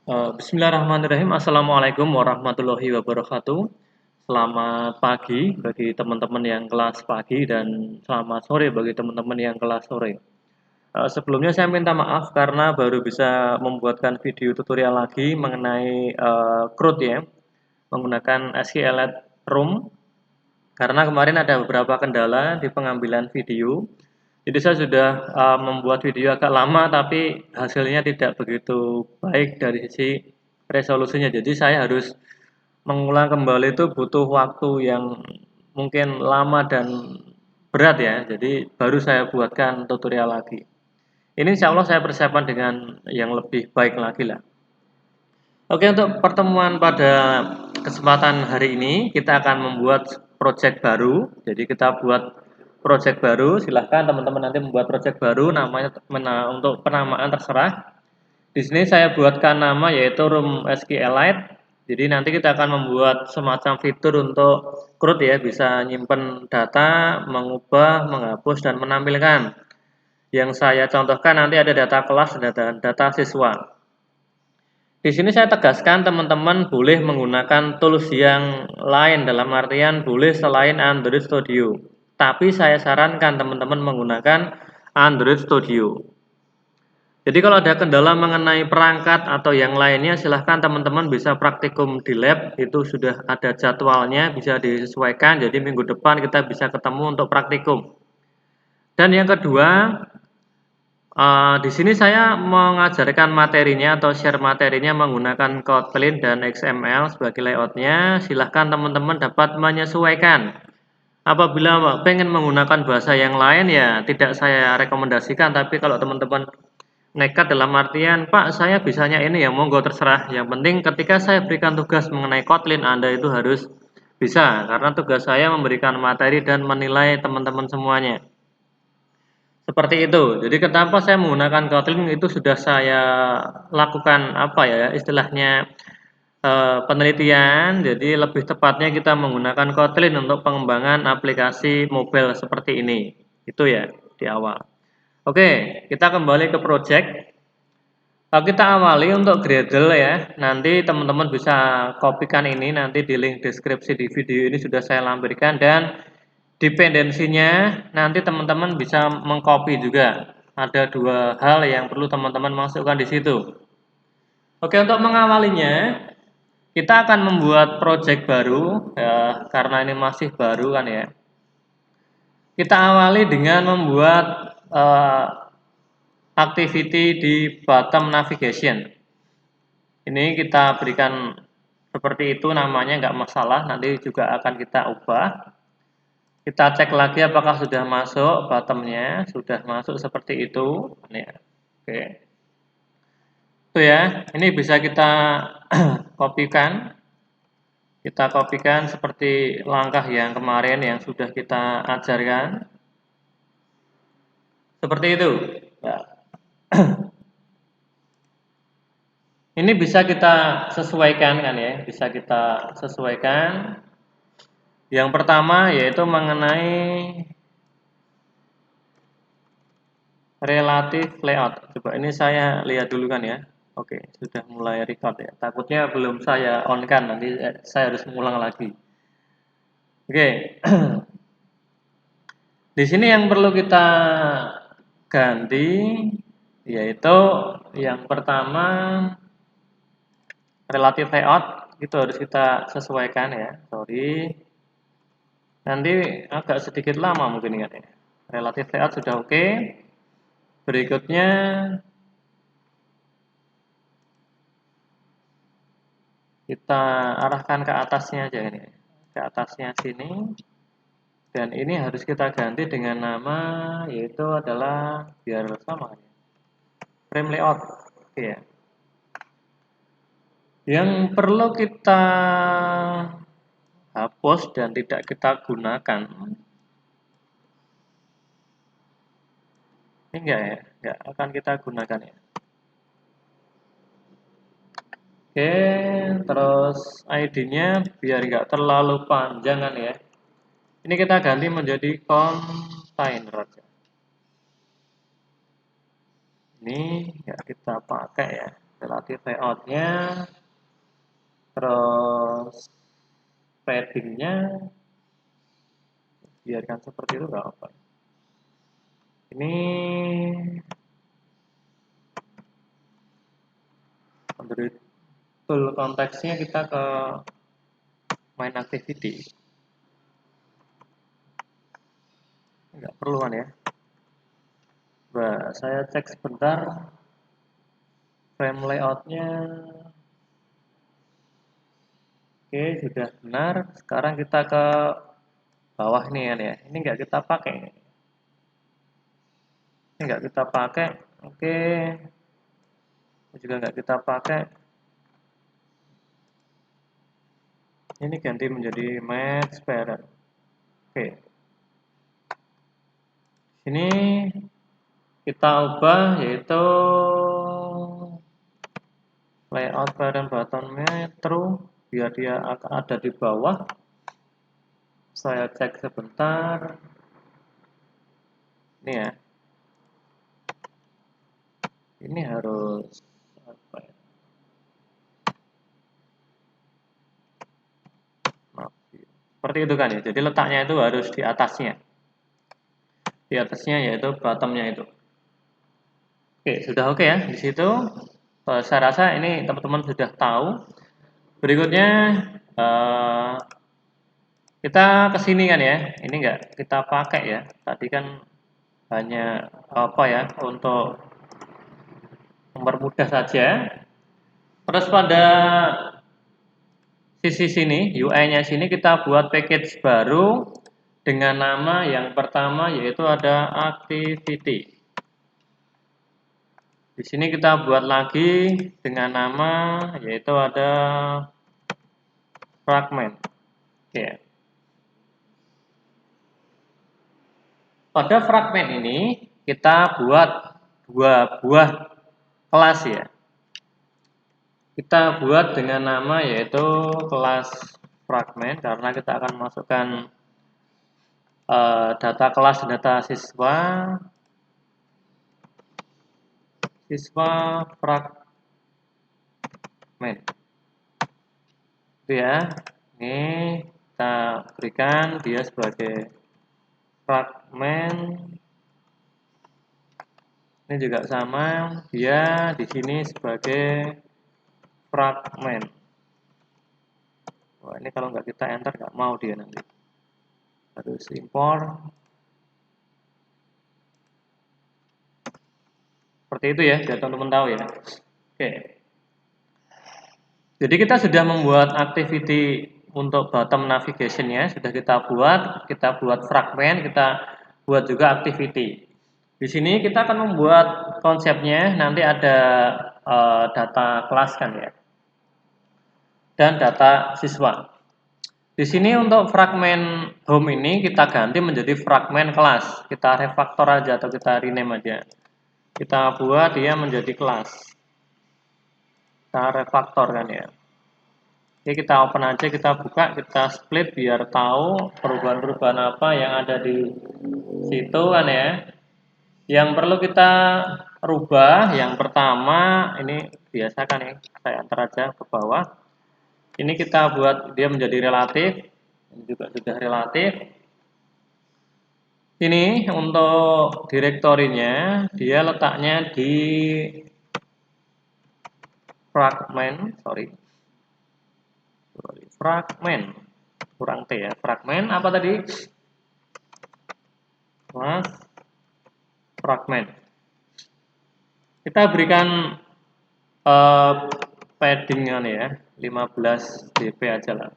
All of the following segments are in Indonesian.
Bismillahirrahmanirrahim. Assalamualaikum warahmatullahi wabarakatuh. Selamat pagi bagi teman-teman yang kelas pagi dan selamat sore bagi teman-teman yang kelas sore. Sebelumnya saya minta maaf karena baru bisa membuatkan video tutorial lagi mengenai CRUD ya, menggunakan SQLite Room karena kemarin ada beberapa kendala di pengambilan video. Jadi saya sudah membuat video agak lama tapi hasilnya tidak begitu baik dari sisi resolusinya. Jadi saya harus mengulang kembali itu butuh waktu yang mungkin lama dan berat ya. Jadi baru saya buatkan tutorial lagi. Ini insya Allah saya persiapkan dengan yang lebih baik lagi lah. Oke, untuk pertemuan pada kesempatan hari ini kita akan membuat project baru. Jadi kita buat project baru. Silahkan teman-teman nanti membuat project baru. Namanya untuk penamaan terserah. Di sini saya buatkan nama yaitu Room SQLite. Jadi nanti kita akan membuat semacam fitur untuk CRUD ya, bisa nyimpen data, mengubah, menghapus dan menampilkan. Yang saya contohkan nanti ada data kelas dan data siswa. Di sini saya tegaskan teman-teman boleh menggunakan tools yang lain dalam artian boleh selain Android Studio. Tapi saya sarankan teman-teman menggunakan Android Studio. Jadi kalau ada kendala mengenai perangkat atau yang lainnya silahkan teman-teman bisa praktikum di lab, itu sudah ada jadwalnya bisa disesuaikan. Jadi minggu depan kita bisa ketemu untuk praktikum. Dan yang kedua, di sini saya mengajarkan materinya atau share materinya menggunakan Kotlin dan XML sebagai layoutnya. Silahkan teman-teman dapat menyesuaikan. Apabila pengen menggunakan bahasa yang lain ya tidak saya rekomendasikan. Tapi kalau teman-teman nekat dalam artian, Pak saya bisanya ini ya monggo terserah. Yang penting ketika saya berikan tugas mengenai Kotlin Anda itu harus bisa. Karena tugas saya memberikan materi dan menilai teman-teman semuanya. Seperti itu. Jadi kenapa saya menggunakan Kotlin itu sudah saya lakukan apa ya istilahnya penelitian. Jadi lebih tepatnya kita menggunakan Kotlin untuk pengembangan aplikasi mobile seperti ini. Itu ya di awal. Oke, kita kembali ke project. Kita awali untuk Gradle ya. Nanti teman-teman bisa kopikan ini nanti di link deskripsi di video ini sudah saya lampirkan dan dependensinya nanti teman-teman bisa mengcopy juga. Ada dua hal yang perlu teman-teman masukkan di situ. Oke, untuk mengawalinya kita akan membuat project baru ya, karena ini masih baru kan ya. Kita awali dengan membuat activity di bottom navigation. Ini kita berikan seperti itu namanya nggak masalah, nanti juga akan kita ubah. Kita cek lagi apakah sudah masuk bottomnya, sudah masuk seperti itu. Ya. Oke. Itu ya, ini bisa kita kopikan. Kita kopikan seperti langkah yang kemarin yang sudah kita ajarkan. Seperti itu. Ya. Ini bisa kita sesuaikan kan ya, bisa kita sesuaikan. Yang pertama yaitu mengenai relatif layout. Coba ini saya lihat dulu kan ya. Oke, sudah mulai record ya. Takutnya belum saya on kan, nanti saya harus mengulang lagi. Oke. Di sini yang perlu kita ganti yaitu yang pertama relatif layout itu harus kita sesuaikan ya. Sorry. Nanti agak sedikit lama mungkin kan ya. Relatif layout sudah oke. Berikutnya kita arahkan ke atasnya aja ini. Ke atasnya sini. Dan ini harus kita ganti dengan nama yaitu adalah biar sama ya. Frame layout. Oke ya. Yang perlu kita hapus dan tidak kita gunakan. Ini enggak akan kita gunakan ya. Oke, terus ID-nya biar enggak terlalu panjang kan ya. Ini kita ganti menjadi container aja. Ini enggak kita pakai ya. Kita relatif layoutnya, terus paddingnya biarkan seperti itu nggak apa. Ini Android tool konteksnya kita ke main activity. Nggak perlu kan ya. Nah, saya cek sebentar frame layoutnya. Oke, sudah benar. Sekarang kita ke bawah nih kan ya. Ini nggak kita pakai. Ini nggak kita pakai. Oke. Ini juga nggak kita pakai. Ini ganti menjadi match parent. Oke. Sini kita ubah yaitu layout parent buttonnya true biar dia akan ada di bawah. Saya cek sebentar. Ini ya. Ini harus apa ya? Maaf. Seperti itu kan ya. Jadi letaknya itu harus di atasnya. Di atasnya yaitu bottomnya itu. Oke, sudah oke ya di situ. Saya rasa ini teman-teman sudah tahu. Berikutnya kita kesini kan ya. Ini enggak kita pakai ya. Tadi kan hanya apa ya untuk mempermudah saja. Terus pada sisi sini, UI-nya sini kita buat package baru dengan nama yang pertama yaitu ada activity. Di sini kita buat lagi dengan nama yaitu ada fragment. Oke. Pada fragment ini kita buat dua buah kelas ya. Kita buat dengan nama yaitu kelas fragment karena kita akan masukkan data kelas dan data siswa fragment itu ya. Ini kita berikan dia sebagai fragment. Ini juga sama, dia di sini sebagai fragment. Wah, ini kalau nggak kita enter nggak mau dia nanti. Harus import. Seperti itu ya, biar teman-teman tahu ya. Oke. Jadi kita sudah membuat activity untuk bottom navigation-nya, sudah kita buat fragment, kita buat juga activity. Di sini kita akan membuat konsepnya, nanti ada data kelas kan ya, dan data siswa. Di sini untuk fragment home ini kita ganti menjadi fragment kelas. Kita refactor aja atau kita rename aja. Kita buat dia menjadi kelas. Kita refactor kan ya. Oke, kita open aja, kita buka, kita split biar tahu perubahan-perubahan apa yang ada di situ kan ya. Yang perlu kita rubah, yang pertama ini biasa kan ya, saya antar aja ke bawah. Ini kita buat dia menjadi relatif, ini juga sudah relatif. Ini untuk direktorinya, dia letaknya di fragment, fragment, kurang T ya, fragment apa tadi? Mas, fragment. Kita berikan paddingan ya, 15 dp aja lah.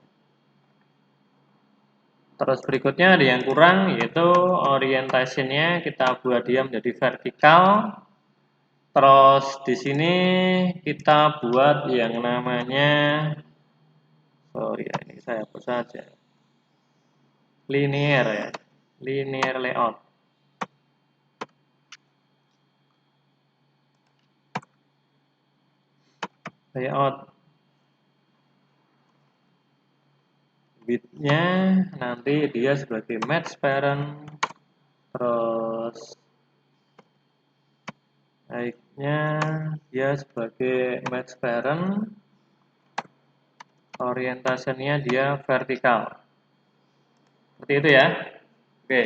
Terus berikutnya ada yang kurang yaitu orientationnya kita buat dia menjadi vertikal. Terus di sini kita buat yang namanya ini saya hapus saja. Linear ya, linear layout. Width-nya nanti dia sebagai match parent, terus Baiknya dia sebagai match parent, orientasinya dia vertikal. Seperti itu ya. Oke.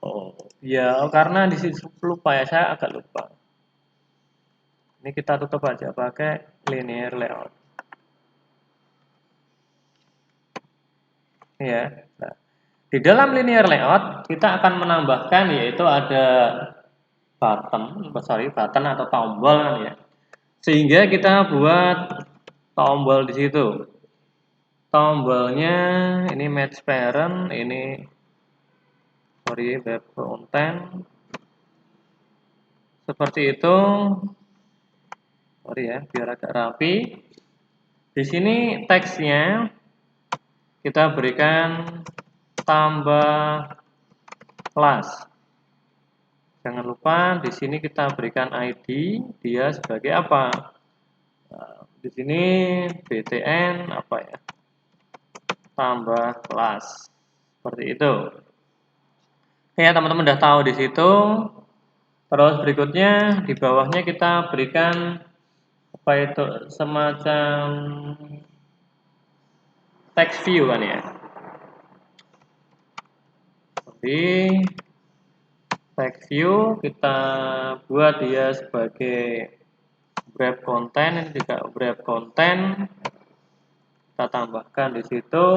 Oh, ya karena di situ lupa ya, saya agak lupa. Ini kita tutup aja pakai linear layout. Ya. Nah, di dalam linear layout kita akan menambahkan yaitu ada button atau tombol kan ya. Sehingga kita buat tombol di situ. Tombolnya ini match parent, ini web content. Seperti itu. Sorry ya, biar agak rapi. Di sini teksnya kita berikan tambah kelas. Jangan lupa di sini kita berikan ID, dia sebagai apa? Nah, di sini btn apa ya? Tambah kelas. Seperti itu. Ya, teman-teman udah tahu di situ. Terus berikutnya di bawahnya kita berikan apa itu semacam text view kan ya. Jadi text view kita buat dia sebagai wrap content, ini juga wrap content. Kita tambahkan di situ.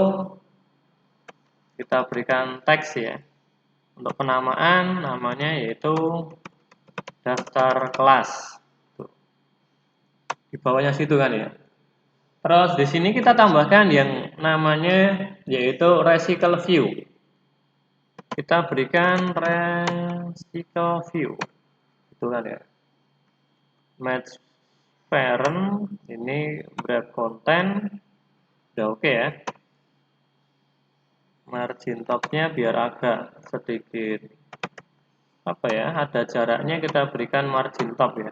Kita berikan teks ya. Untuk penamaan namanya yaitu daftar kelas. Di bawahnya situ kan ya. Terus di sini kita tambahkan yang namanya yaitu resicle view. Kita berikan resicle view. Itu kan ya. Match parent ini wrap content. Udah oke ya. Margin topnya biar agak sedikit apa ya, ada jaraknya, kita berikan margin top ya.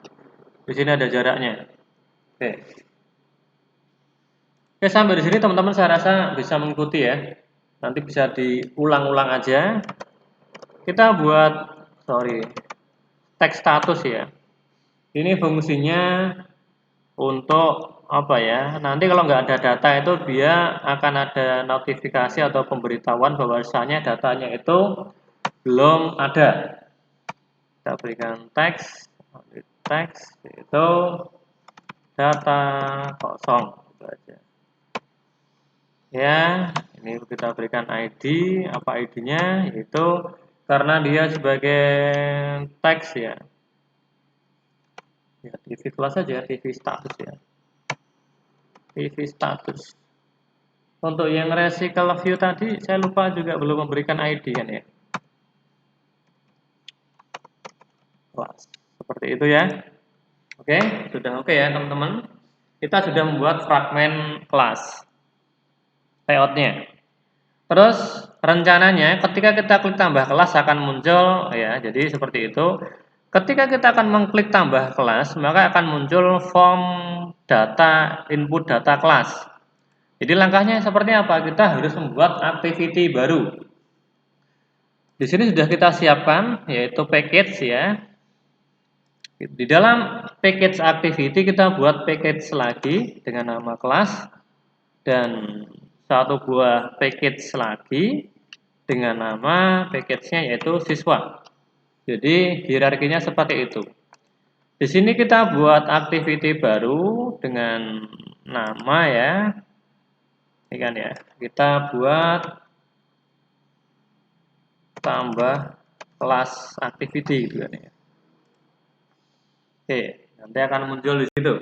Di sini ada jaraknya. Oke. Oke, sampai di sini teman-teman saya rasa bisa mengikuti ya. Nanti bisa diulang-ulang aja. Kita buat text status ya. Ini fungsinya untuk apa ya? Nanti kalau nggak ada data itu dia akan ada notifikasi atau pemberitahuan bahwasanya datanya itu belum ada. Kita berikan teks itu data kosong gitu aja. Ya, ini kita berikan ID, apa ID-nya? Yaitu karena dia sebagai teks ya. Ya, TV kelas saja, TV status ya. TV status. Untuk yang resicle view tadi saya lupa juga belum memberikan ID kan ya. Kelas. Seperti itu ya. Oke, sudah oke ya teman-teman. Kita sudah membuat fragmen kelas layoutnya. Terus rencananya ketika kita klik tambah kelas akan muncul ya. Jadi seperti itu. Ketika kita akan mengklik tambah kelas, maka akan muncul form data input data kelas. Jadi langkahnya seperti apa? Kita harus membuat activity baru. Di sini sudah kita siapkan yaitu package ya. Di dalam package activity kita buat package lagi dengan nama kelas dan satu buah package lagi dengan nama package-nya yaitu siswa. Jadi hierarkinya seperti itu. Di sini kita buat activity baru dengan nama ya. Ini kan ya. Kita buat tambah kelas activity gitu kan ya. Oke, nanti akan muncul di situ.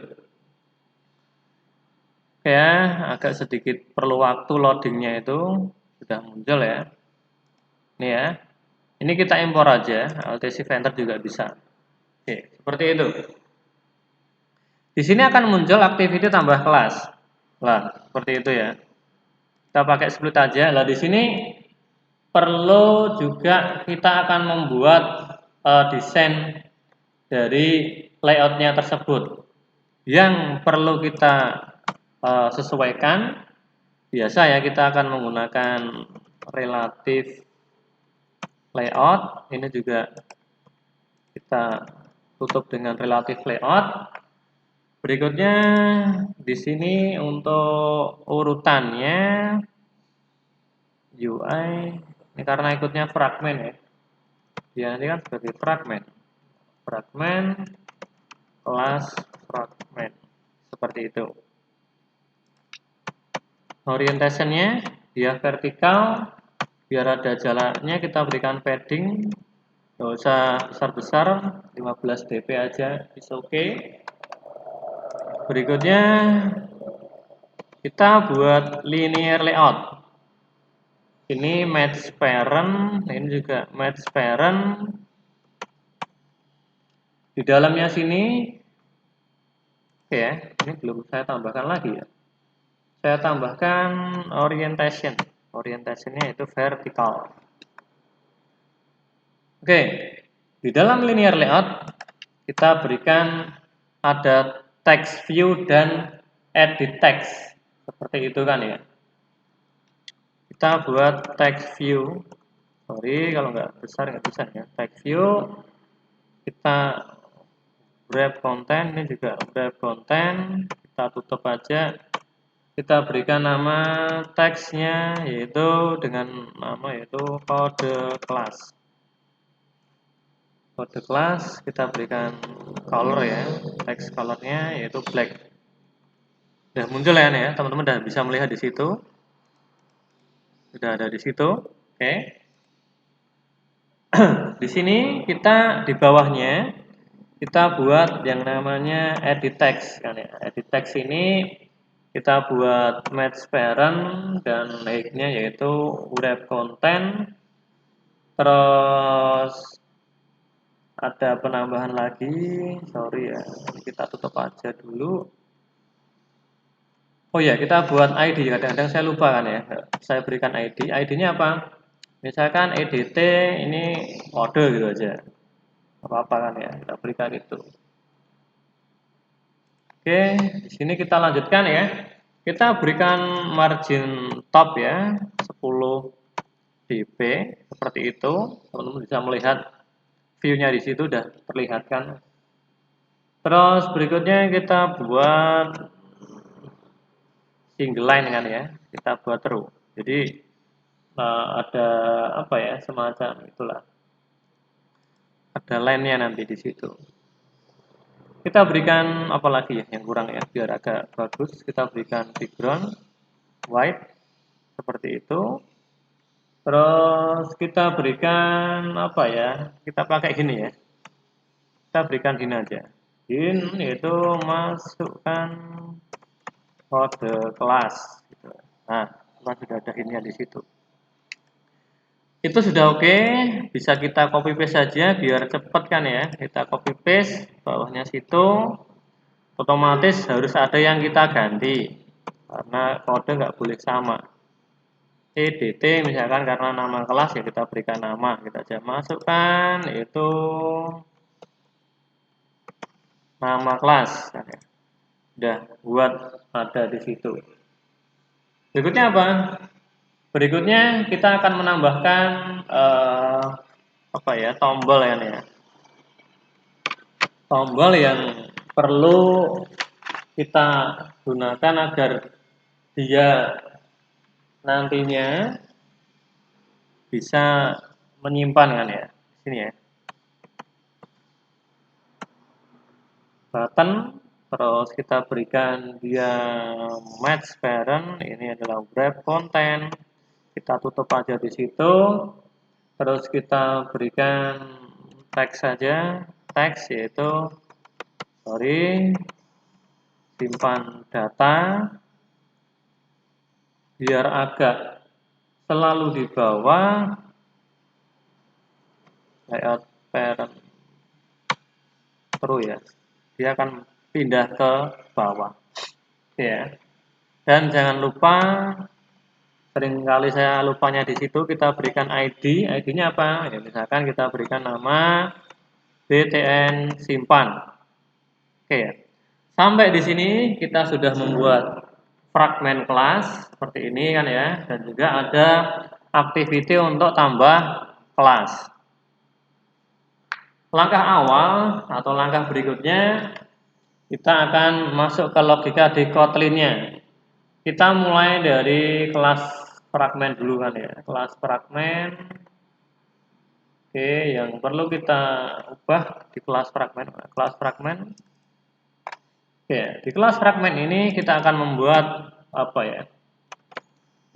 Oke ya, agak sedikit perlu waktu loadingnya itu sudah muncul ya. Ini ya. Ini kita impor aja, LTC Enter juga bisa. Oke, seperti itu. Di sini akan muncul activity tambah kelas. Lah, seperti itu ya. Kita pakai split aja. Lah di sini perlu juga kita akan membuat desain dari layoutnya tersebut. Yang perlu kita sesuaikan, biasa ya kita akan menggunakan relative layout. Ini juga kita tutup dengan relative layout. Berikutnya di sini untuk urutannya UI ini karena ikutnya fragmen ya. Dia nanti kan sebagai fragmen kelas fragmen seperti itu. Orientationnya dia vertikal, biar ada jalannya kita berikan padding, nggak usah besar-besar, 15 dp aja, is okay. Berikutnya kita buat linear layout. Ini match parent, ini juga match parent. Di dalamnya sini, oke ya, ini belum saya tambahkan lagi ya. Saya tambahkan orientation. Orientationnya itu vertikal. Oke, di dalam linear layout kita berikan ada text view dan edit text. Seperti itu kan ya. Kita buat text view. Sorry kalau nggak besar nggak bisa ya. Text view. Kita wrap content, ini juga wrap content. Kita tutup aja. Kita berikan nama teksnya yaitu dengan nama yaitu kode kelas. Kode kelas kita berikan color ya, text colornya yaitu black. Sudah muncul ya nih ya, teman-teman sudah bisa melihat di situ. Sudah ada di situ. Oke. Di sini kita di bawahnya kita buat yang namanya edit text kan ya. Edit text ini kita buat match parent dan like-nya yaitu wrap content. Terus ada penambahan lagi, sorry ya, kita tutup aja dulu. Oh ya, kita buat ID, kadang-kadang saya lupa kan ya, saya berikan ID. ID-nya apa? Misalkan EDT ini kode gitu aja, apa-apa kan ya, kita berikan itu. Oke, di sini kita lanjutkan ya. Kita berikan margin top ya, 10 dp seperti itu. Teman-teman bisa melihat view-nya di situ udah terlihatkan. Terus berikutnya kita buat single line kan ya, kita buat true. Jadi ada apa ya, semacam itulah. Ada line-nya nanti di situ. Kita berikan apa lagi ya yang kurang ya, biar agak bagus. Kita berikan background white seperti itu. Terus kita berikan apa ya? Kita pakai gini ya. Kita berikan gini aja. In yaitu masukkan kode kelas. Gitu. Nah, sudah ada innya di situ. Itu sudah oke, bisa kita copy paste saja biar cepat kan ya. Kita copy paste bawahnya situ. Otomatis harus ada yang kita ganti karena kode nggak boleh sama. EDT misalkan karena nama kelas ya kita berikan nama, kita aja masukkan itu nama kelas. Udah buat ada di situ. Berikutnya apa? Berikutnya kita akan menambahkan apa ya, tombol ya nih ya. Tombol yang perlu kita gunakan agar dia nantinya bisa menyimpan kan ya. Sini ya. Button, terus kita berikan dia match parent, ini adalah wrap content. Kita tutup aja di situ. Terus kita berikan teks saja, teks yaitu simpan data biar agak selalu di bawah layout parent terus ya, dia akan pindah ke bawah ya. Dan jangan lupa, seringkali saya lupanya di situ, kita berikan ID. ID-nya apa? Ya, misalkan kita berikan nama btn simpan. Oke ya. Sampai di sini kita sudah membuat fragmen kelas seperti ini kan ya, dan juga ada activity untuk tambah kelas. Langkah awal atau langkah berikutnya kita akan masuk ke logika di Kotlin-nya. Kita mulai dari kelas fragmen dulu kan ya. Kelas fragmen. Oke, yang perlu kita ubah di kelas fragmen. Kelas fragmen. Oke, di kelas fragmen ini kita akan membuat apa ya?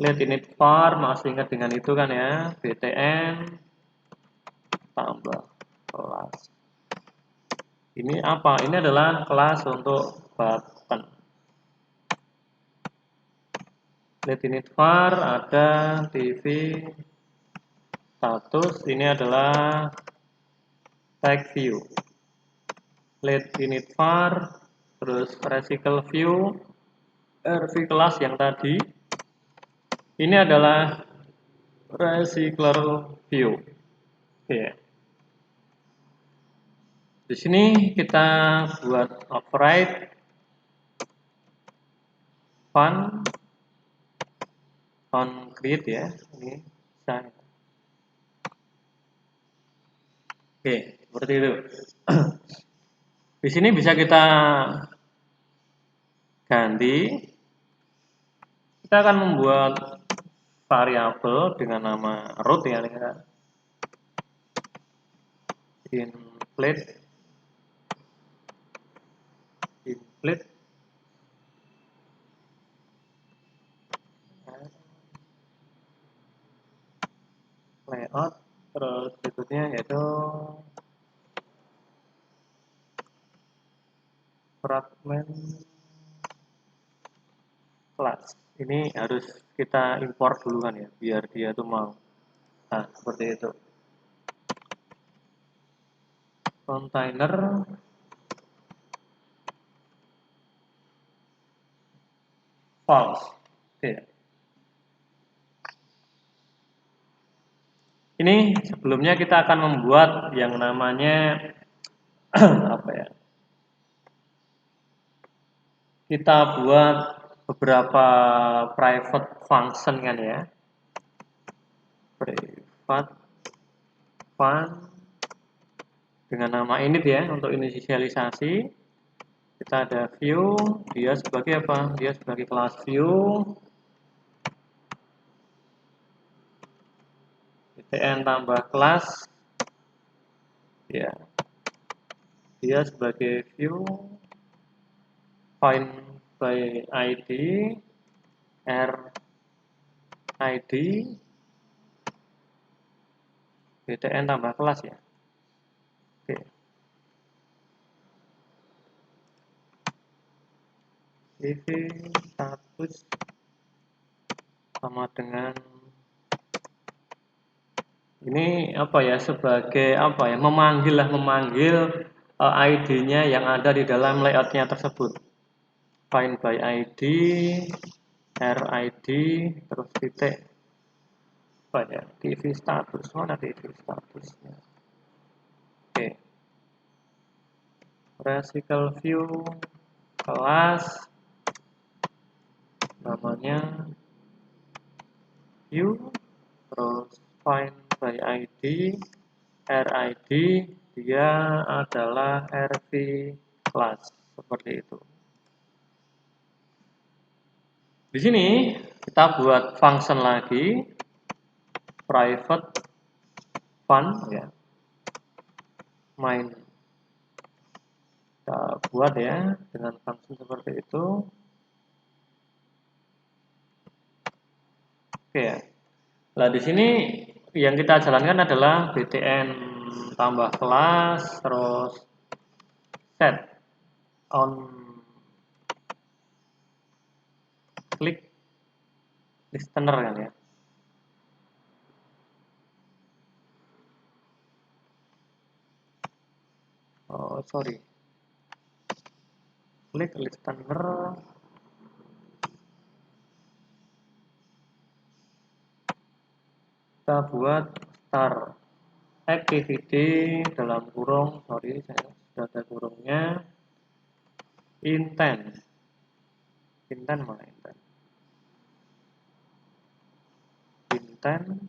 Let init var, masih ingat dengan itu kan ya, btn tambah kelas. Ini apa? Ini adalah kelas untuk button. Let init var ada tv status, ini adalah tag view. Let init var, terus recycle view, rv kelas yang tadi. Ini adalah recycler view. Oke. Di sini kita buat override fun create ya. Ini bisa. Oke, seperti itu. Di sini bisa kita ganti. Kita akan membuat variabel dengan nama root ya. Inflate layout, terus berikutnya yaitu fragment class. Ini harus kita import dulu kan ya, biar dia tuh mau. Nah, seperti itu. Container false. Oke. Ini sebelumnya kita akan membuat yang namanya apa ya? Kita buat beberapa private function kan ya. Private fun dengan nama init ya untuk inisialisasi. Kita ada view, dia sebagai apa? Dia sebagai kelas view. btn tambah kelas ya. Dia sebagai view find by id r id btn tambah kelas ya. Oke. CV status sama dengan ini apa ya, sebagai apa ya, memanggil ID-nya yang ada di dalam layoutnya tersebut. Find by ID, RID, terus titik apa ya, TV status, mana TV statusnya? Oke. Recycle view kelas namanya view, terus find by ID, RID dia adalah RV class, seperti itu. Di sini kita buat function lagi private fun ya, main. Kita buat ya dengan function seperti itu. Oke ya. Nah di sini yang kita jalankan adalah btn tambah kelas, terus set on klik listener kan ya. Oh sorry, klik listener. Kita buat start activity dalam kurung, sorry saya sudah ada kurungnya, intent mana intent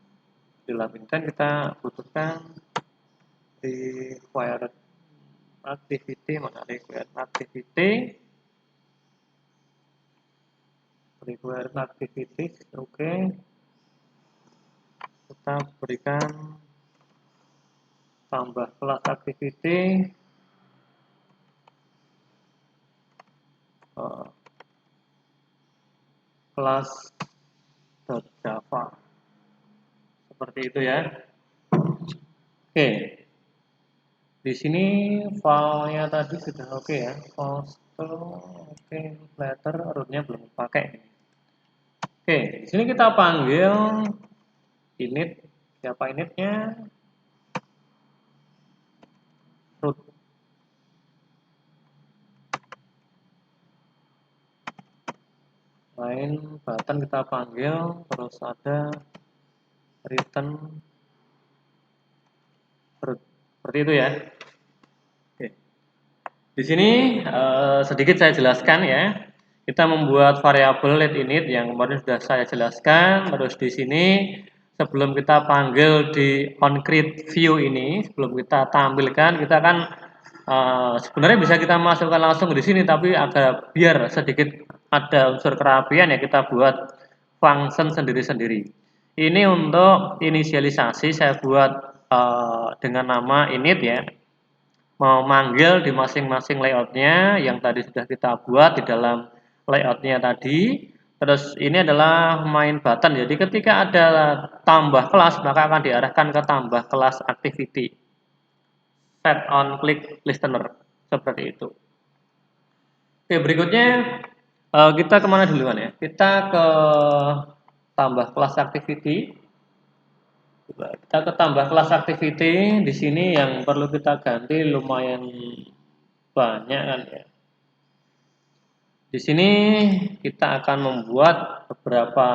dalam intent kita butuhkan required activity, mana required activity, oke. Kita berikan tambah kelas activity, kelas .java, seperti itu ya. Oke, di sini filenya tadi sudah oke ya, poster oke, letter rootnya belum pakai. Oke, di sini kita panggil init, siapa initnya? Root. Lain button kita panggil, terus ada return root, seperti itu ya. Oke. Di sini sedikit saya jelaskan ya. Kita membuat variabel let init yang kemarin sudah saya jelaskan. Terus di sini sebelum kita panggil di onCreate view ini, sebelum kita tampilkan, kita kan sebenarnya bisa kita masukkan langsung di sini, tapi agak biar sedikit ada unsur kerapian ya, kita buat function sendiri-sendiri. Ini untuk inisialisasi saya buat dengan nama init ya. Mau manggil di masing-masing layoutnya yang tadi sudah kita buat di dalam layoutnya tadi. Terus ini adalah main button, jadi ketika ada tambah kelas maka akan diarahkan ke tambah kelas activity, set on click listener, seperti itu. Oke, berikutnya kita kemana duluan ya? Kita ke tambah kelas activity. Kita ke tambah kelas activity. Di sini yang perlu kita ganti lumayan banyak kan ya. Di sini kita akan membuat beberapa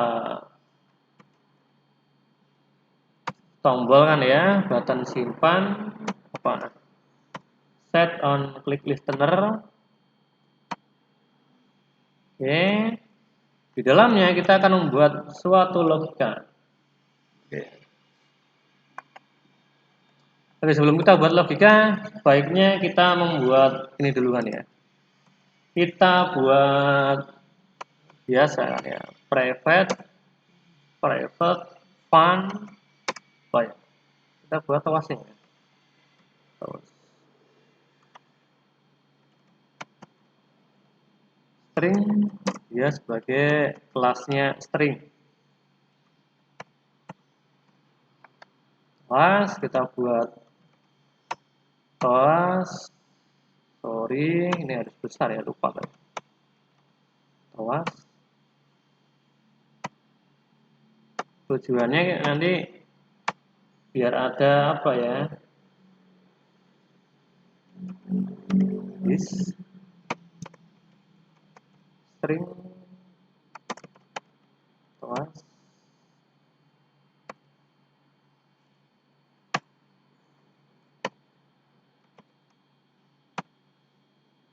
tombol kan ya, button simpan, apa? Set on click listener. Oke. Di dalamnya kita akan membuat suatu logika. Oke. Oke, sebelum kita buat logika, baiknya kita membuat ini dulu kan ya. Kita buat biasa kan ya, private fun, baik. Kita buat tawasnya. String dia sebagai kelasnya string. Kelas kita buat kelas, sorry ini harus besar ya, lupa kan. Kelas tujuannya nanti biar ada apa ya, this string kelas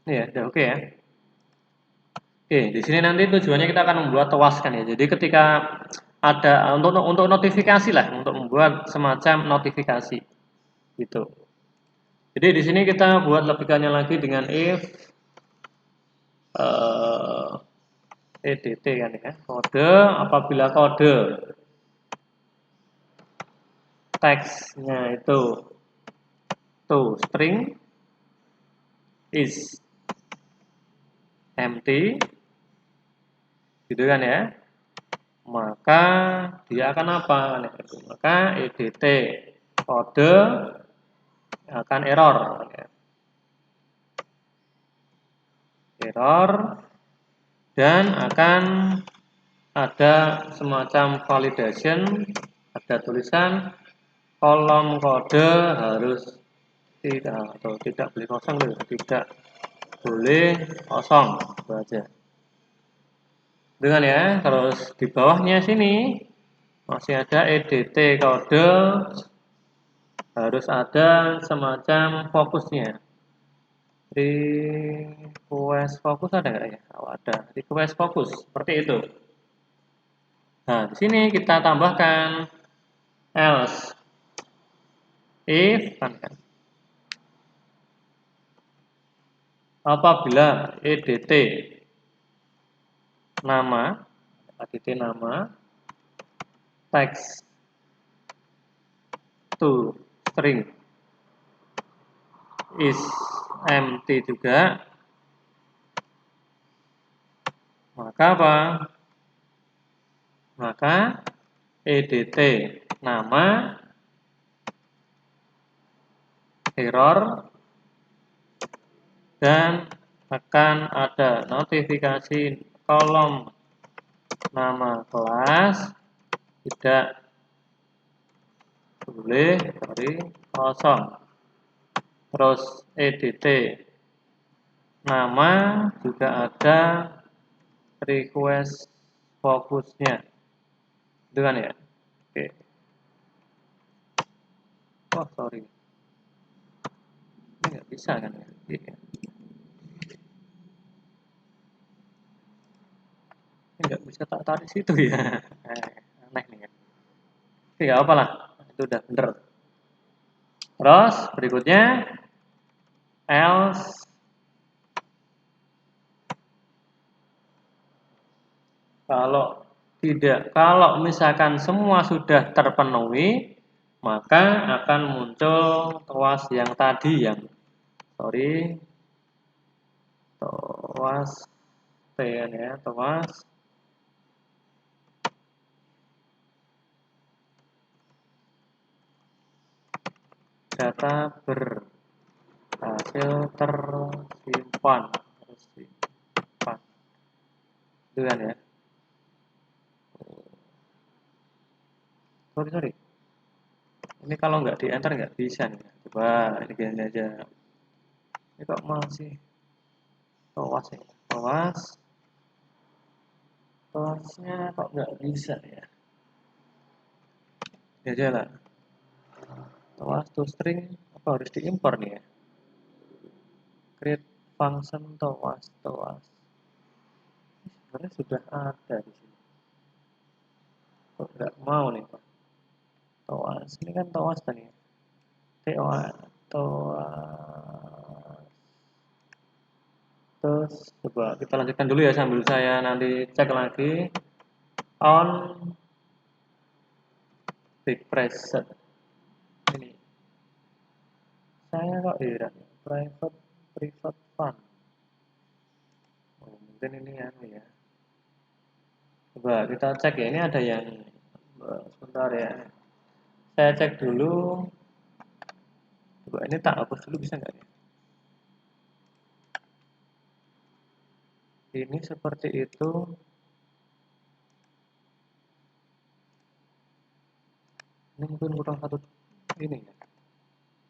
ini ya, udah oke ya. Oke, di sini nanti tujuannya kita akan membuat tewaskan ya. Jadi ketika ada untuk notifikasi lah, untuk membuat semacam notifikasi gitu. Jadi di sini kita buat logikanya lagi dengan if edt kan ya, kode apabila kode teksnya itu string is empty gitu kan ya, maka dia akan apa? Maka edt kode akan error dan akan ada semacam validation, ada tulisan kolom kode harus tidak boleh kosong, tidak boleh kosong, itu aja. Dengan ya, terus di bawahnya sini masih ada edt kode, harus ada semacam fokusnya. Request fokus ada nggak ya? Oh, ada request fokus seperti itu. Nah, di sini kita tambahkan else if kan. apabila edt nama text to string is empty juga, maka apa? Maka edt nama error dan akan ada notifikasi kolom nama kelas tidak boleh kosong. Terus edt nama juga ada request fokusnya, itu kan ya? Oke. Oh sorry, ini nggak bisa kan ya? Ini nggak bisa tak tarik situ ya. Aneh nih ya. Oke, nggak apa lah, itu udah bener. Terus berikutnya else kalau misalkan semua sudah terpenuhi, maka akan muncul toas yang tadi yang toas T ya, toas data berhasil tersimpan. Itu kan ya. Sorry. Ini kalau nggak di enter nggak bisa nih. Coba ini gini aja. Ini kok masih toas ya? Toasnya kok nggak bisa ya? Ya aja lah. Toas to string apa harus diimpor nih ya? Create function toas. Sebenarnya sudah ada di sini. Kok nggak mau nih Pak? Toas ini kan toas tadi ya. Toas. Terus coba kita lanjutkan dulu ya sambil saya nanti cek lagi on big preset. Ini saya kok heran private fun. Oh, mungkin ini ya. Coba kita cek ya, ini ada yang sebentar ya. Saya cek dulu. Coba ini tak hapus dulu bisa nggak ya? Ini seperti itu. Ini mungkin kurang satu ini ya.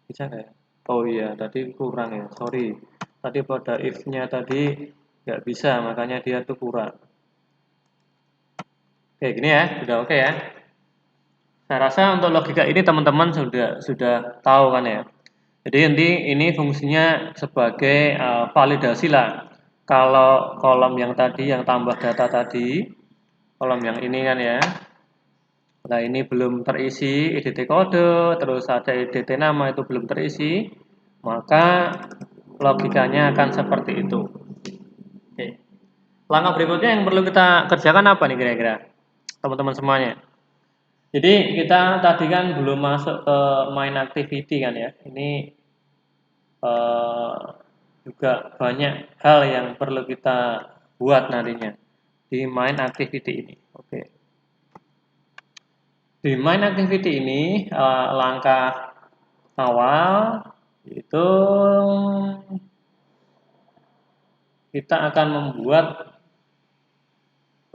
Bisa nggak ya? Oh iya, tadi kurang ya. Sorry. Tadi pada if-nya tadi nggak bisa, makanya dia tuh kurang. Oke, gini ya, sudah oke ya. Saya rasa untuk logika ini teman-teman sudah tahu kan ya. Jadi ini fungsinya sebagai validasi lah. Kalau kolom yang tadi yang tambah data tadi, kolom yang ini kan ya. Nah ini belum terisi edt kode, terus ada edt nama itu belum terisi, maka logikanya akan seperti itu. Oke. Langkah berikutnya yang perlu kita kerjakan apa nih kira-kira, teman-teman semuanya? Jadi kita tadi kan belum masuk ke main activity kan ya. Ini juga banyak hal yang perlu kita buat nantinya di main activity ini. Oke. Di main activity ini langkah awal itu kita akan membuat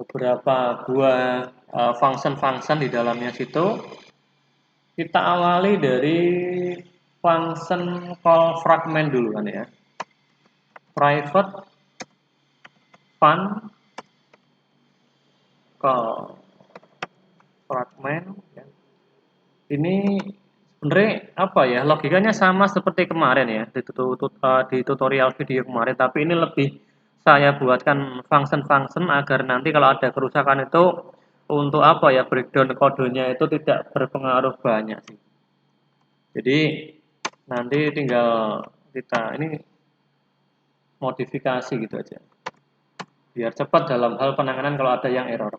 beberapa buah function di dalamnya situ. Kita awali dari function call fragment dulu kan ya. Private fun call fragment ya. Ini sebenarnya apa ya, logikanya sama seperti kemarin ya di tutorial video kemarin, tapi ini lebih saya buatkan function agar nanti kalau ada kerusakan itu untuk apa ya, breakdown kodenya itu tidak berpengaruh banyak sih. Jadi nanti tinggal kita ini modifikasi gitu aja. Biar cepat dalam hal penanganan kalau ada yang error.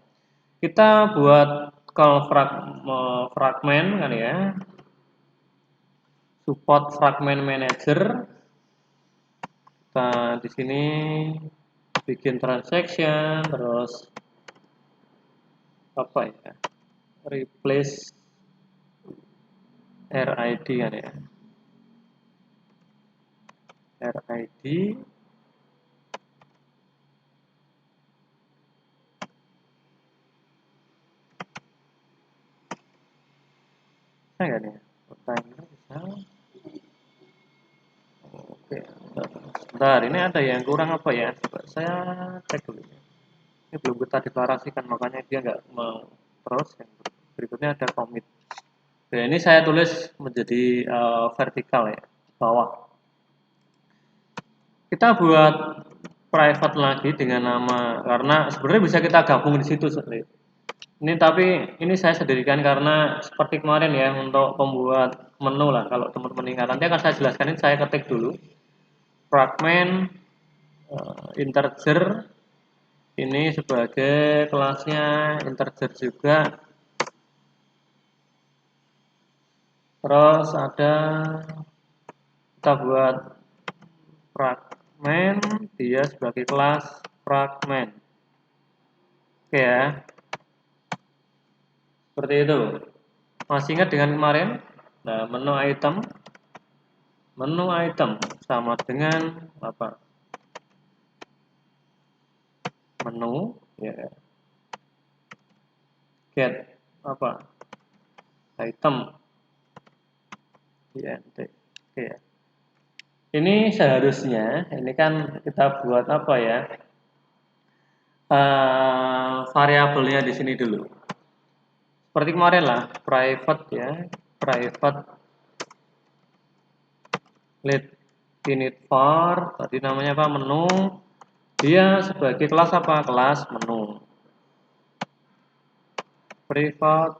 Kita buat call fragment kan ya. Support fragment manager. Kita di sini bikin transaction, terus apa ya? Replace RID kan ya. RID bisa nggak nih? Pertanyaan bisa. Oke, sebentar, ini ada yang kurang apa ya? Coba saya cek dulu. Ini belum kita deklarasikan, makanya dia nggak mau. Terus yang berikutnya ada commit. Oke, ini saya tulis menjadi vertikal ya, bawah. Kita buat private lagi dengan nama, karena sebenarnya bisa kita gabung di situ. Ini tapi ini saya sendirikan karena seperti kemarin ya, untuk pembuat menu lah. Kalau teman-teman ingat, nanti akan saya jelaskan. Ini saya ketik dulu. Fragment integer, ini sebagai kelasnya integer juga. Terus ada, kita buat fragment, dia sebagai kelas fragment. Oke ya, seperti itu. Masih ingat dengan kemarin? Nah, menu item sama dengan apa? Menu ya, get apa? Item int. Oke ya. Ini seharusnya, ini kan kita buat apa ya? Variabelnya di sini dulu. Seperti kemarin lah, private ya, private let init var, tadi namanya apa? Menu. Dia sebagai kelas apa? Kelas menu. Private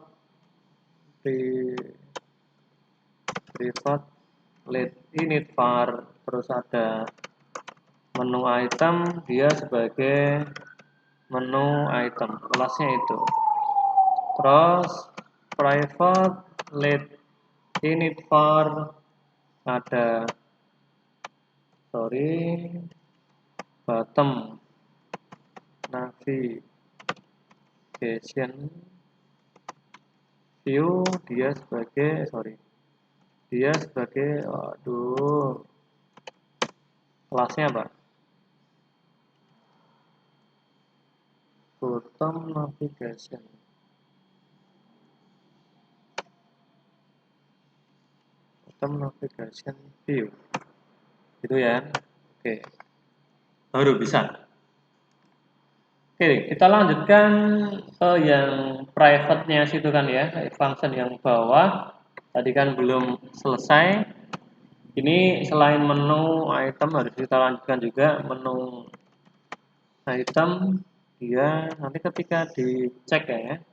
let init var, terus ada menu item, dia sebagai menu item, kelasnya itu. Terus private let init var, ada bottom navigation view, dia sebagai kelasnya apa? Bottom navigation view gitu ya. Oke, baru bisa. Oke, kita lanjutkan ke yang private-nya situ kan ya, function yang bawah tadi kan belum selesai. Ini selain menu item harus kita lanjutkan juga menu item, dia nanti ketika dicek ya,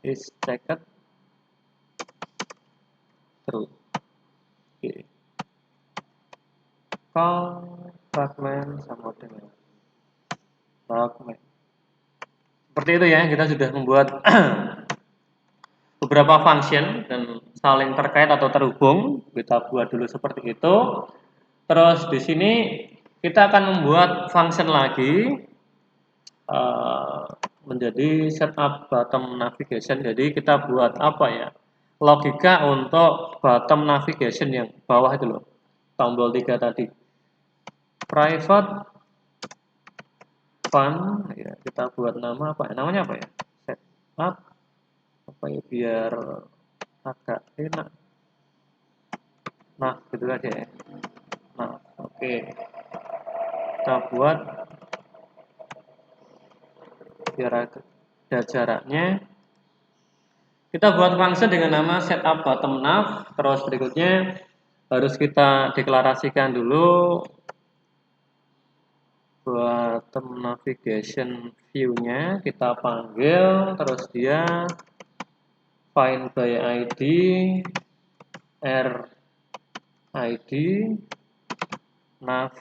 is checked terus. Oke. Call fragment sama dengan fragment. Seperti itu ya, kita sudah membuat beberapa function dan saling terkait atau terhubung. Kita buat dulu seperti itu. Terus di sini kita akan membuat function lagi menjadi setup bottom navigation. Jadi kita buat apa ya? Logika untuk bottom navigation yang bawah itu loh. Tombol 3 tadi. Private fun ya, kita buat nama apa? Namanya apa ya? Setup apa ya, biar agak enak. Nah, gitu aja ya. Nah, oke. Kita buat biar ada jaraknya. Kita buat function dengan nama setup bottom nav. Terus berikutnya harus kita deklarasikan dulu bottom navigation view-nya. Kita panggil, terus dia find by ID RID nav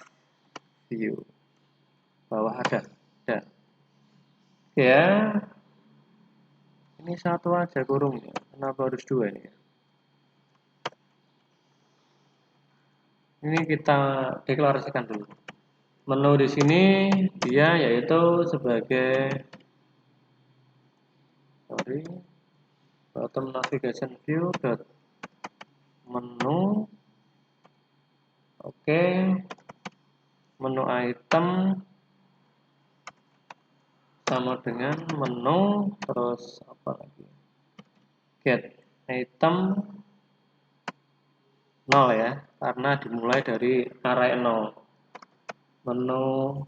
view. Bawah ada. Ya, ini satu aja kurungnya. Kenapa harus dua ini? Ini kita deklarasikan dulu. Menu di sini dia yaitu sebagai bottom navigation view dot menu. Oke, menu item sama dengan menu terus apa lagi? Get item 0 ya, karena dimulai dari array 0. Menu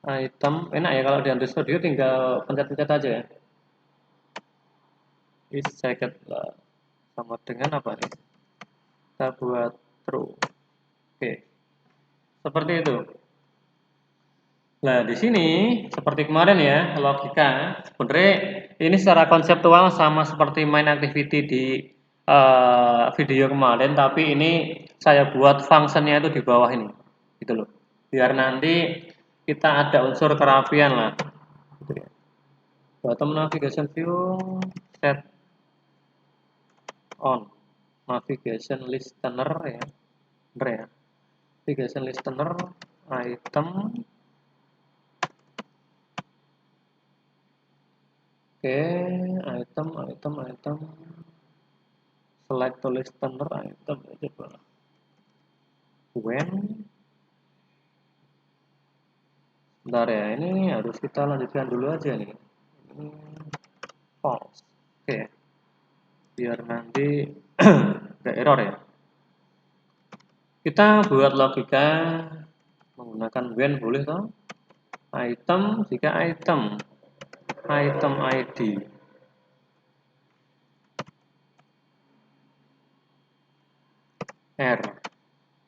item enak ya kalau di Android Studio tinggal pencet-pencet aja ya. Is checked lah, sama dengan apa nih? Kita buat true. Oke, seperti itu. Nah, di sini seperti kemarin ya, logika sebenarnya ini secara konseptual sama seperti main activity di video kemarin, tapi ini saya buat functionnya itu di bawah ini, gitu loh. Biar nanti kita ada unsur kerapian lah. Gitu ya. Bottom navigation view set on navigation listener ya, bener ya. Navigation listener item. Oke, item. Select to listener item coba. When. Bentar ya, ini harus kita lanjutkan dulu aja nih. Ini false. Oke. Biar nanti nggak error ya. Kita buat logika menggunakan when boleh toh? Item jika item ID R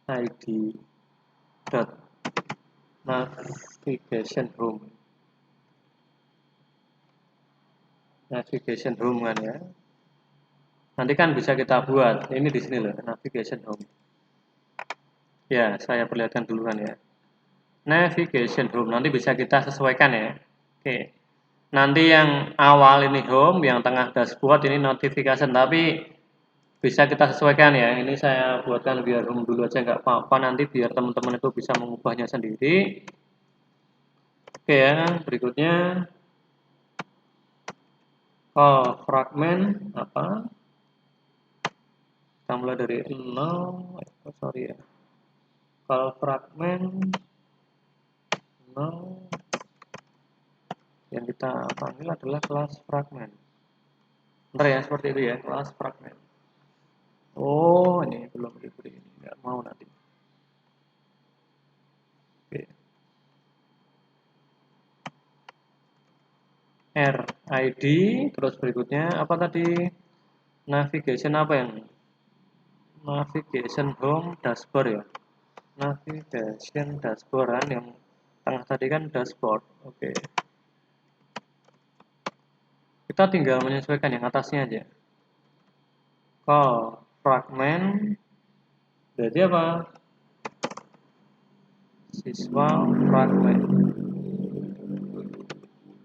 ID dot navigation home kan ya. Nanti kan bisa kita buat ini di sini loh, navigation home. Ya, saya perlihatkan duluan ya. Navigation home nanti bisa kita sesuaikan ya. Oke. Nanti yang awal ini home, yang tengah dashboard ini notification, tapi bisa kita sesuaikan ya. Ini saya buatkan biar home dulu aja nggak apa-apa, nanti biar teman-teman itu bisa mengubahnya sendiri. Oke ya, berikutnya fragment apa? Kita mulai dari 0, sorry ya. Kalau fragment 0 yang kita panggil adalah kelas fragment. Bentar ya, seperti itu ya, kelas fragment. Oh, ini belum diberi, ini nggak mau nanti. Oke. R ID, terus berikutnya apa tadi? Navigation apa yang? Navigation home dashboard ya. Navigation dashboard kan yang tengah tadi kan dashboard. Oke. Kita tinggal menyesuaikan yang atasnya aja. Fragment jadi apa? Siswa fragment.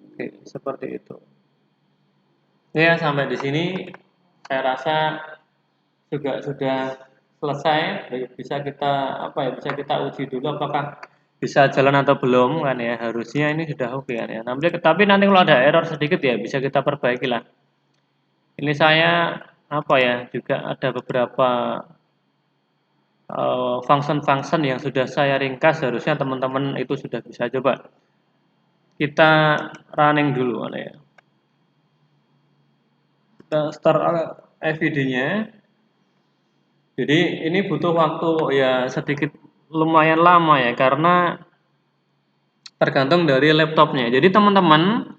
Oke, seperti itu. Ya, sampai di sini saya rasa juga sudah selesai. Bisa kita bisa kita uji dulu apakah bisa jalan atau belum kan ya. Harusnya ini sudah oke kan ya. Tapi nanti kalau ada error sedikit ya bisa kita perbaiki lah. Ini saya juga ada beberapa function-function yang sudah saya ringkas, harusnya teman-teman itu sudah bisa coba. Kita running dulu kan ya. Kita start FVD-nya. Jadi ini butuh waktu ya sedikit lumayan lama ya karena tergantung dari laptopnya. Jadi teman-teman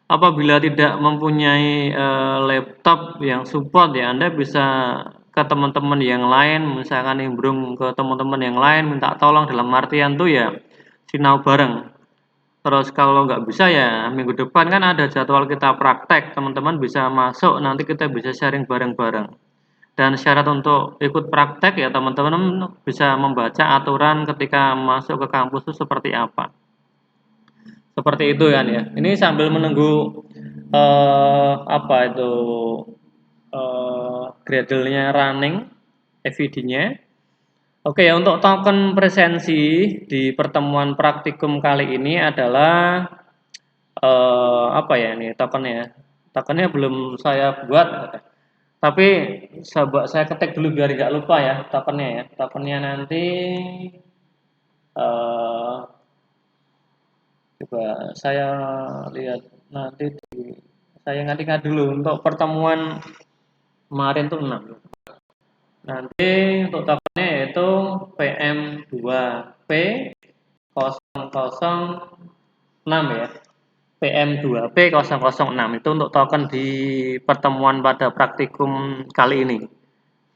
apabila tidak mempunyai laptop yang support ya Anda bisa ke teman-teman yang lain, misalkan nimbrung ke teman-teman yang lain minta tolong dalam artian tuh ya sinau bareng. Terus kalau nggak bisa ya minggu depan kan ada jadwal kita praktek, teman-teman bisa masuk nanti kita bisa sharing bareng-bareng. Dan syarat untuk ikut praktek ya teman-teman bisa membaca aturan ketika masuk ke kampus itu seperti apa. Seperti itu kan ya. Ini sambil menunggu apa itu Gradle-nya running, EVD-nya. Oke ya, untuk token presensi di pertemuan praktikum kali ini adalah apa ya ini tokennya? Tokennya belum saya buat, tapi saya ketik dulu biar nggak lupa ya tokennya ya. Tokennya nanti coba saya lihat nanti saya ngetik dulu untuk pertemuan kemarin tuh 6. Nanti untuk tokennya yaitu PM2P006 ya. PM2P006 itu untuk token di pertemuan pada praktikum kali ini.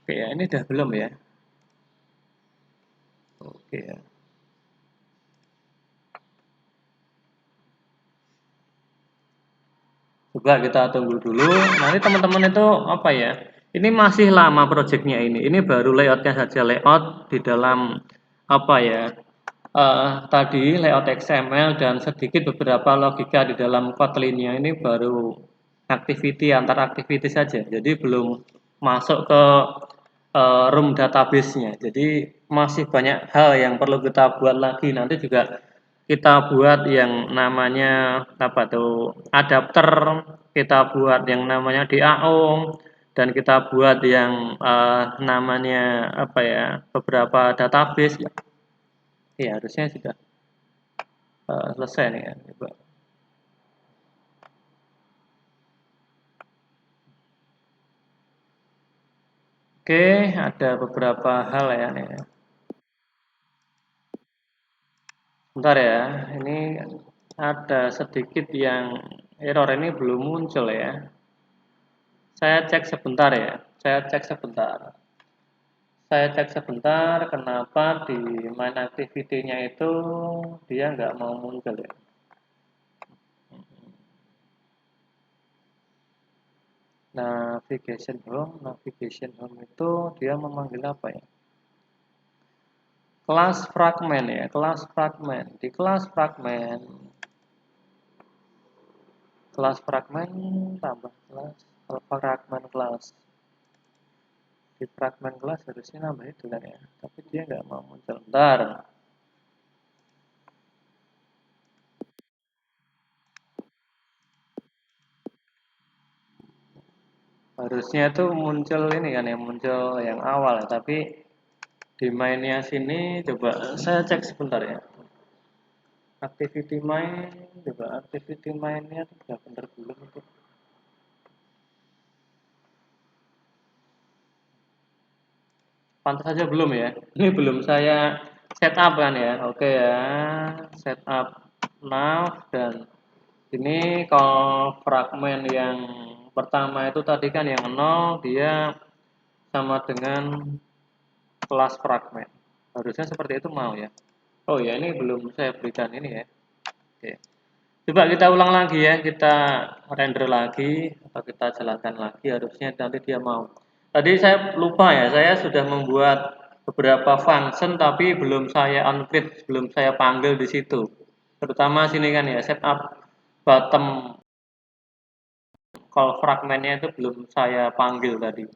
Oke ya, ini udah belum ya? Oke ya. Coba kita tunggu dulu. Nanti teman-teman itu apa ya? Ini masih lama projectnya ini. Ini baru layoutnya saja, layout di dalam apa ya? Tadi layout XML dan sedikit beberapa logika di dalam Kotlin-nya ini baru activity antar activity saja. Jadi belum masuk ke room database-nya. Jadi masih banyak hal yang perlu kita buat lagi. Nanti juga kita buat yang namanya apa tuh adapter, kita buat yang namanya DAO, dan kita buat yang namanya apa ya beberapa database. Ya harusnya sudah selesai nih ya. Coba. Oke, ada beberapa hal ya nih. Bentar ya, ini ada sedikit yang error ini belum muncul ya. Saya cek sebentar ya, saya cek sebentar. Saya cek sebentar kenapa di main activity-nya itu dia nggak mau muncul ya. Navigation home itu dia memanggil apa ya? Kelas fragment ya, kelas fragment. Di kelas fragment tambah kelas fragment kelas. Di fragment kelas harusnya nambah itu kan ya, tapi dia nggak mau muncul. Bentar. Harusnya tuh muncul ini kan ya, muncul yang awal ya, tapi di mainnya sini coba saya cek sebentar ya. Activity main, coba activity mainnya tuh udah bener belum itu. Pantas saja belum ya. Ini belum saya setup kan ya. Oke ya, setup nav dan ini kalau fragmen yang pertama itu tadi kan yang 0 dia sama dengan kelas fragmen. Harusnya seperti itu mau ya. Oh ya, ini belum saya berikan ini ya. Oke. Coba kita ulang lagi ya, kita render lagi atau kita jalankan lagi, harusnya nanti dia mau. Tadi saya lupa ya, saya sudah membuat beberapa function tapi belum saya uncreate, belum saya panggil di situ. Terutama sini kan ya, setup bottom call fragmentnya itu belum saya panggil tadi.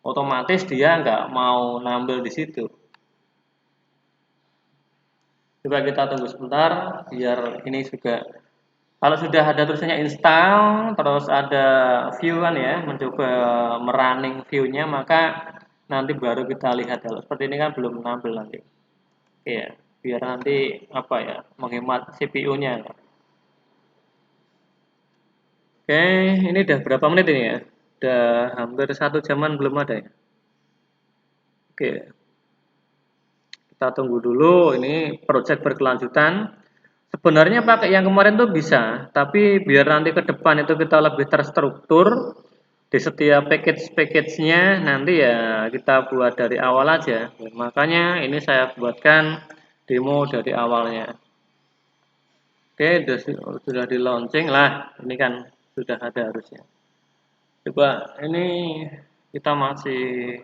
Otomatis dia nggak mau nambel di situ. Coba kita tunggu sebentar biar ini juga kalau sudah ada tulisannya install terus ada view kan ya mencoba merunning view-nya maka nanti baru kita lihat kalau seperti ini kan belum nampil nanti. Oke ya, biar nanti apa ya menghemat CPU-nya. Oke, ini udah berapa menit ini ya? Udah hampir 1 jaman belum ada ya. Oke, kita tunggu dulu ini project berkelanjutan. Sebenarnya pakai yang kemarin tuh bisa, tapi biar nanti ke depan itu kita lebih terstruktur di setiap package-nya nanti ya kita buat dari awal aja. Makanya ini saya buatkan demo dari awalnya. Oke, sudah di launching lah. Ini kan sudah ada harusnya. Coba ini Kita masih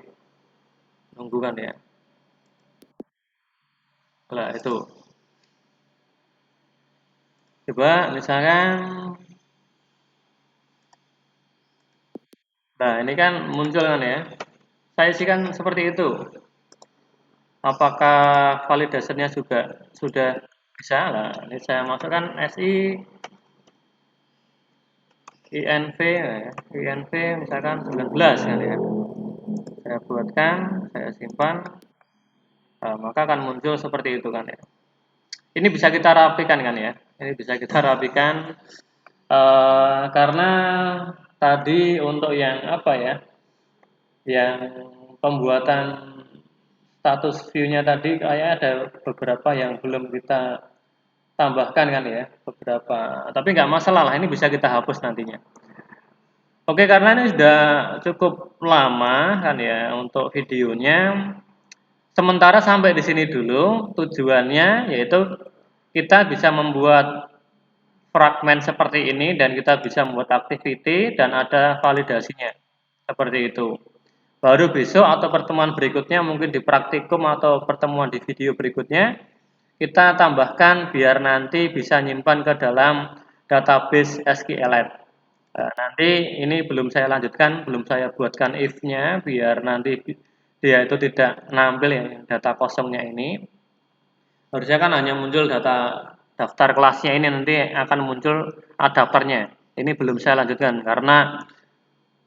nunggu kan ya. Nah, itu. Coba misalkan, nah ini kan muncul kan ya. Saya sih kan seperti itu. Apakah validasinya juga sudah bisa? Nah, ini saya masukkan SI INV, nah ya. INV misalkan 19 kan ya. Saya buatkan, saya simpan, nah, maka akan muncul seperti itu kan ya. Ini bisa kita rapikan kan ya. Ini bisa kita rapikan karena tadi untuk yang apa ya, yang pembuatan status view-nya tadi kayak ada beberapa yang belum kita tambahkan kan ya, beberapa. Tapi nggak masalah lah, ini bisa kita hapus nantinya. Oke, karena ini sudah cukup lama kan ya untuk videonya. Sementara sampai di sini dulu tujuannya yaitu kita bisa membuat fragmen seperti ini dan kita bisa membuat activity dan ada validasinya. Seperti itu. Baru besok atau pertemuan berikutnya mungkin di praktikum atau pertemuan di video berikutnya kita tambahkan biar nanti bisa nyimpan ke dalam database SQLite. Nanti ini belum saya lanjutkan, belum saya buatkan if-nya biar nanti dia itu tidak nampil ya data kosongnya ini. Harusnya kan hanya muncul data daftar kelasnya ini nanti akan muncul adapternya. Ini belum saya lanjutkan karena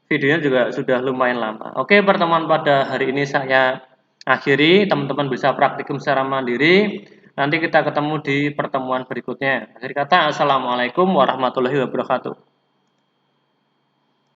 videonya juga sudah lumayan lama. Oke, pertemuan pada hari ini saya akhiri. Teman-teman bisa praktikum secara mandiri. Nanti kita ketemu di pertemuan berikutnya. Akhir kata, Assalamualaikum warahmatullahi wabarakatuh.